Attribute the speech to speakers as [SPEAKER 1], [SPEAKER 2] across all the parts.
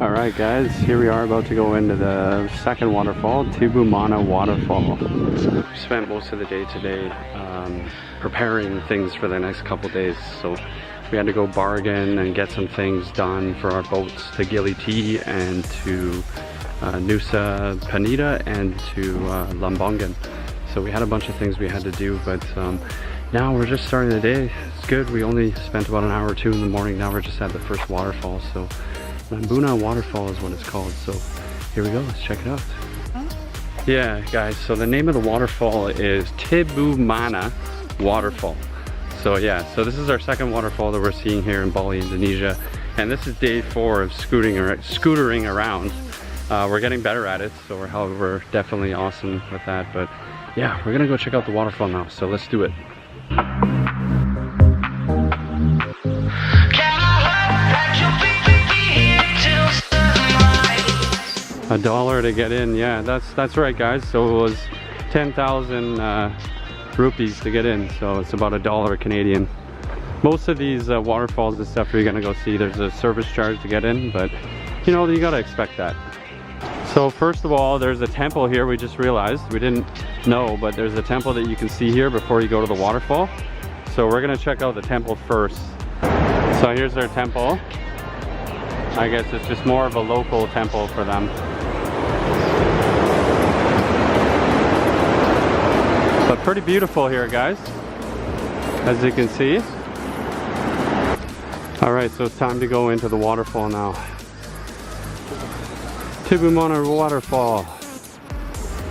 [SPEAKER 1] Alright guys, here we are about to go into the second waterfall, Tibumana Waterfall. We spent most of the day today preparing things for the next couple days, so we had to go bargain and get some things done for our boats to Gili T and to Nusa Penida and to Lambongan. So we had a bunch of things we had to do, but now we're just starting the day. It's good. We only spent about an hour or two in the morning. Now we're just at the first waterfall. So Tibumana Waterfall is what it's called. So here we go. Let's check it out. Yeah, guys. So the name of the waterfall is Tibumana Waterfall. So yeah, so this is our second waterfall that we're seeing here in Bali, Indonesia. And this is day 4 of scootering around. We're getting better at it, so we're definitely awesome with that. But yeah, we're gonna go check out the waterfall now. So let's do it. $1 to get in, yeah, that's right guys. So it was 10,000 rupees to get in, so it's about $1 Canadian. Most of these waterfalls and stuff you're gonna go see, there's a service charge to get in, but you know, you gotta expect that. So first of all, there's a temple here. We just realized, we didn't know, but there's a temple that you can see here before you go to the waterfall. So we're gonna check out the temple first. So here's their temple. I guess it's just more of a local temple for them. But pretty beautiful here, guys, as you can see. All right, so it's time to go into the waterfall now. Tibumana Waterfall.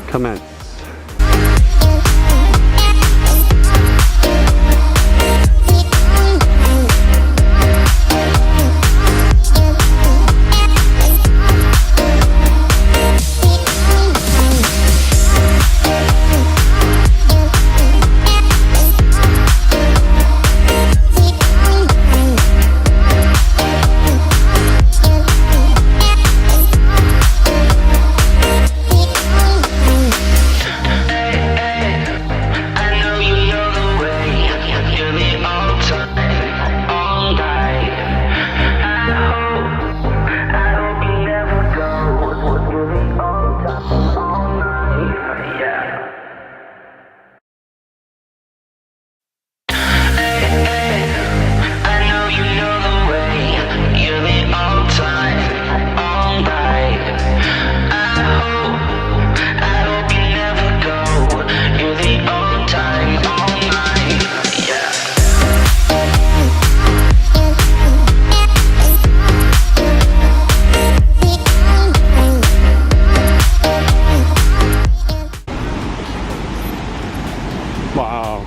[SPEAKER 1] Commence. Wow.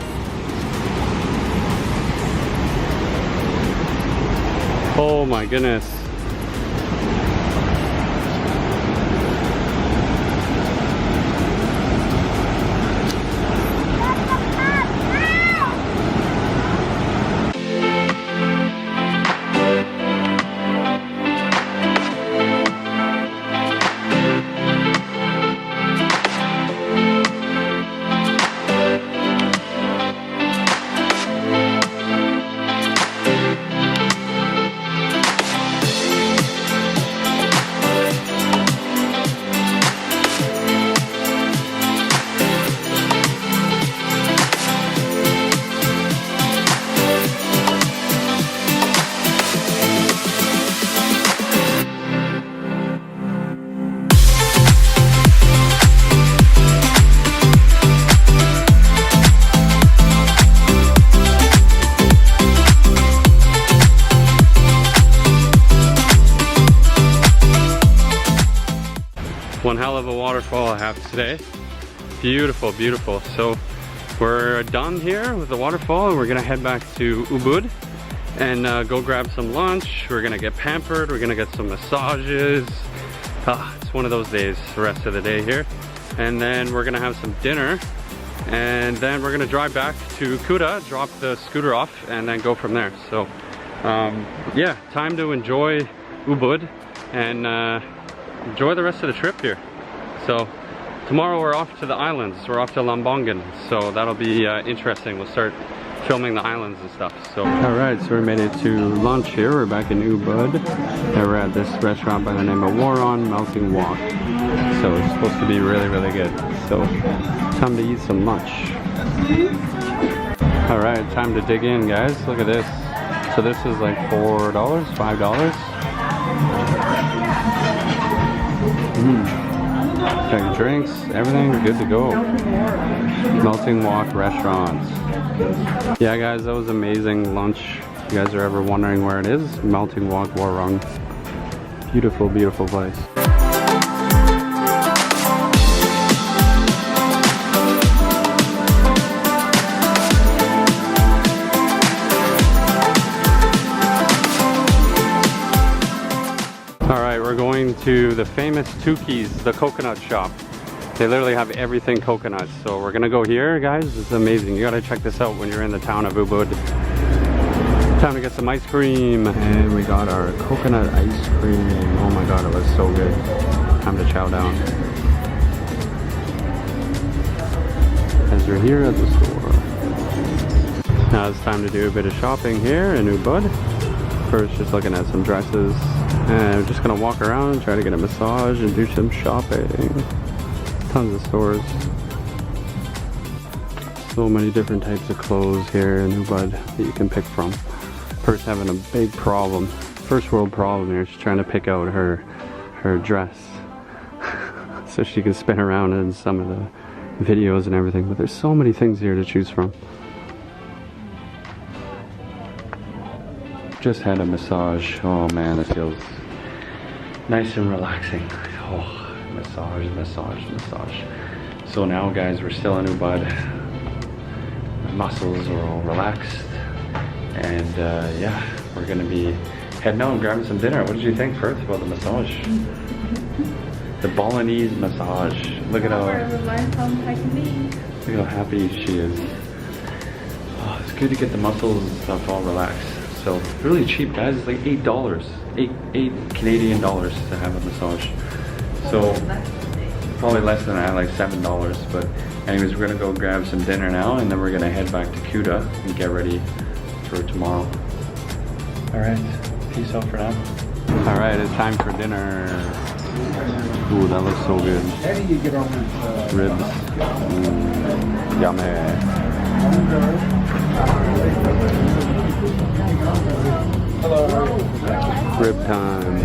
[SPEAKER 1] Oh my goodness. One hell of a waterfall I have today. Beautiful, beautiful. So we're done here with the waterfall and we're gonna head back to Ubud and go grab some lunch. We're gonna get pampered, we're gonna get some massages. It's one of those days, the rest of the day here. And then we're gonna have some dinner and then we're gonna drive back to Kuta, drop the scooter off and then go from there. So yeah, time to enjoy Ubud and enjoy the rest of the trip here. So tomorrow we're off to the islands. We're off to Lombongan, so that'll be interesting. We'll start filming the islands and stuff. So alright, so we made it to lunch here. We're back in Ubud and we're at this restaurant by the name of Waron Melting Walk. So it's supposed to be really, really good. So time to eat some lunch. Alright, time to dig in, guys. Look at this. So this is like $4, $5. Check drinks, everything good to go. Melting Walk restaurants. Yeah guys, that was amazing lunch. If you guys are ever wondering where it is, Melting Walk Warung. Beautiful, beautiful place. Alright, we're going to the famous Tukis, the coconut shop. They literally have everything coconut. So we're gonna go here, guys. It's amazing. You gotta check this out when you're in the town of Ubud. Time to get some ice cream. And we got our coconut ice cream. Oh my god, it was so good. Time to chow down. As we're here at the store. Now it's time to do a bit of shopping here in Ubud. First, just looking at some dresses. And we're just gonna walk around, try to get a massage and do some shopping. Tons of stores. So many different types of clothes here in Ubud that you can pick from. First having a big problem, first world problem here. She's trying to pick out her dress so she can spin around in some of the videos and everything. But there's so many things here to choose from. Just had a massage. Oh man, it feels nice and relaxing. Oh. Massage, massage, massage. So now guys, we're still in Ubud. My muscles are all relaxed. And yeah, we're gonna be heading out and grabbing some dinner. What did you think, Perth, about the massage? The Balinese massage. Look at how happy she is. Oh, it's good to get the muscles and stuff all relaxed. So really cheap, guys. It's like $8. $8 Canadian dollars to have a massage. So probably less than that, like $7. But anyways, we're gonna go grab some dinner now, and then we're gonna head back to Kuta and get ready for tomorrow. All right, peace out for now. All right, it's time for dinner. Ooh, that looks so good.
[SPEAKER 2] How do you get on this?
[SPEAKER 1] Ribs. Yummy.
[SPEAKER 2] Hello.
[SPEAKER 1] Rib time.